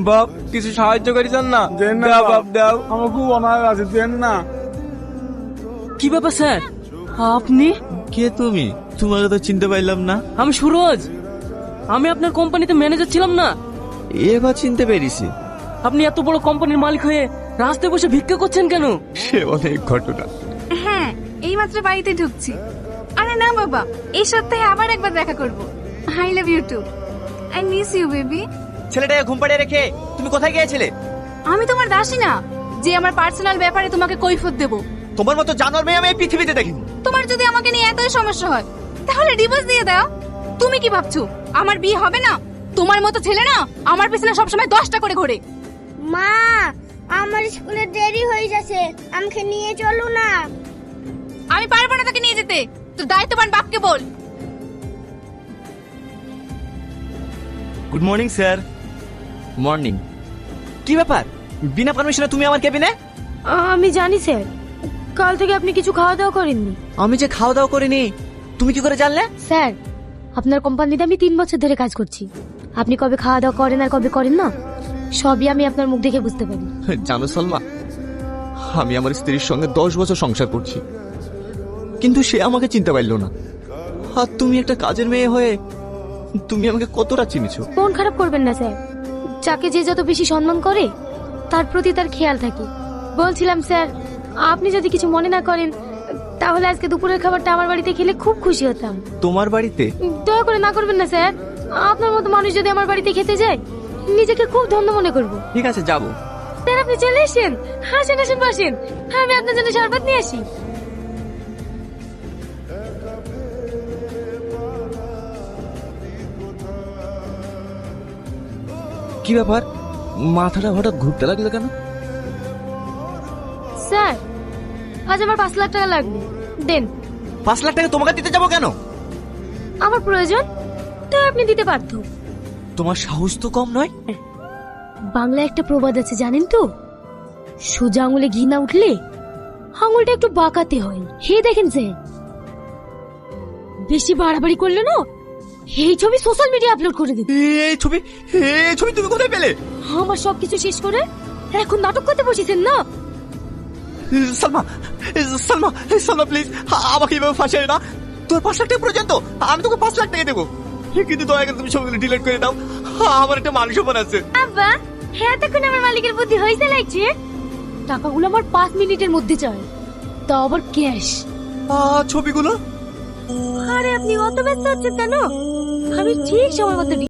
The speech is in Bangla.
বাপ কিছু সাহায্য করেছেন না? দেন না দাও বাপ। বাপ দাও। আমার খুব অনাহার আছে, দেন না। কি ব্যাপার স্যার, আপনি? কে তুমি? তোমাকে তো চিনতে পারলাম না। আমি সুরজ, আমি আপনার কোম্পানিতে ম্যানেজার ছিলাম না। এবার চিনতে পেরেছি। আপনি এত বড় কোম্পানির মালিক হয়ে রাস্তায় বসে ভিক্ষা করছেন কেন? সে অনেক ঘটনা। হ্যাঁ, এইমাত্র বাড়িতে ঢুকছি। আরে না বাবা, এই সপ্তাহে আবার একবার দেখা করব। I love you too. I miss you baby. ছেলেটাকে ঘুম পাড়িয়ে রেখে তুমি কোথায় গিয়েছিলে? আমি তোমার দাসী না যে আমার পার্সোনাল ব্যাপারে তোমাকে কৈফিয়ত দেব। তোমার মতো জানোয়ার মেয়ে আমি এই পৃথিবীতে দেখিনি। তোমার যদি আমাকে নিয়ে এতই সমস্যা হয় তাহলে ডিভোর্স দিয়ে দাও। তুমি কি ভাবছো আমার বিয়ে হবে না? তোমার মতো ছেলে না আমার পিছনে সবসময় 10টা করে ঘোরে। মা, আমার স্কুলে দেরি হয়ে যাচ্ছে, আমাকে নিয়ে চলো না। আমি পারবো না তাকে নিয়ে যেতে, তো দায়িত্ববান বাপকে বল। Good morning sir. মর্নিং। কি ব্যাপার, বিনা পারমিশনে তুমি আমার কেবিনে? আমি জানি স্যার, কাল থেকে আপনি কিছু খাওয়া দাওয়া করেননি। আমি যে খাওয়া দাওয়া করিনি তুমি কি করে জানলে? স্যার, আপনার কোম্পানিতে আমি 3 বছর ধরে কাজ করছি। আপনি কবে খাওয়া দাওয়া করেন আর কবে করেন না সবই আমি আপনার মুখ দেখে বুঝতে পারি। জানো সালমা, আমি আমার স্ত্রীর সঙ্গে 10 বছর সংসার করছি, কিন্তু সে আমাকে চিনতে পারলো না। আর তুমি একটা কাজের মেয়ে হয়ে তুমি আমাকে কতটা চিনেছো। মন খারাপ করবেন না স্যার, যাকে যে যত বেশি সম্মান করে তার প্রতি তার খেয়াল থাকে। বলছিলাম স্যার, আপনি যদি কিছু মনে না করেন তাহলে আজকে দুপুরের খাবারটা আমার বাড়িতে খেলে খুব খুশি হতাম। তোমার বাড়িতে? দয়া করে না করবেন না স্যার, আপনার মতো মানুষ যদি আমার বাড়িতে খেতে যায় নিজেকে খুব ধন্য মনে করবো। ঠিক আছে, যাবো। স্যার আপনি চলে এসেছেন, হাসেন হাসেন বসেন, আমি আপনার জন্য শরবত নিয়ে আসি। কি ব্যাপার, মাথাটা হঠাৎ ঘুরতে লাগলো কেন? স্যার, আজ আমার 5 লাখ টাকা লাগবে, দেন। 5 লাখ টাকা তোমাকে দিতে যাবো কেন? আমার প্রয়োজন, তাই আপনি দিতে বাধ্য। তোমার সাহস তো কম নয়। বাংলায় একটা প্রবাদ আছে জানেন তো, সোজা আঙুলে ঘি না উঠলে আঙুলটা একটু বাঁকাতে হয়। হে দেখেন স্যার, বেশি বাড়াবাড়ি করলে না এই ছবি সোশ্যাল মিডিয়া আপলোড করে দিন। এই ছবি, এই ছবি তুমি কোথায় পেলে? আমার সবকিছু শেষ করে এখন নাটক করতে বসেছেন না? সালমা, সালমা, সালমা প্লিজ আমাকে এভাবে ফাঁসাই না। তোর 5 লাখ টাকা পর্যন্ত আমি তোকে 5 লাখ টাকা দেবো, কিন্তু দয়া করে তুমি ছবিগুলো ডিলিট করে দাও। আমার একটা মানুষ মন আছে। আব্বা, হ্যাঁ তখন আমার মালিকের বুদ্ধি হয়েছে লাগছে। টাকাগুলো আমার 5 মিনিটের মধ্যে চাই, তাও আবার ক্যাশ। ছবিগুলো? আরে আপনি অত ব্যস্ত হচ্ছেন কেন? আমি ঠিক সময় মতো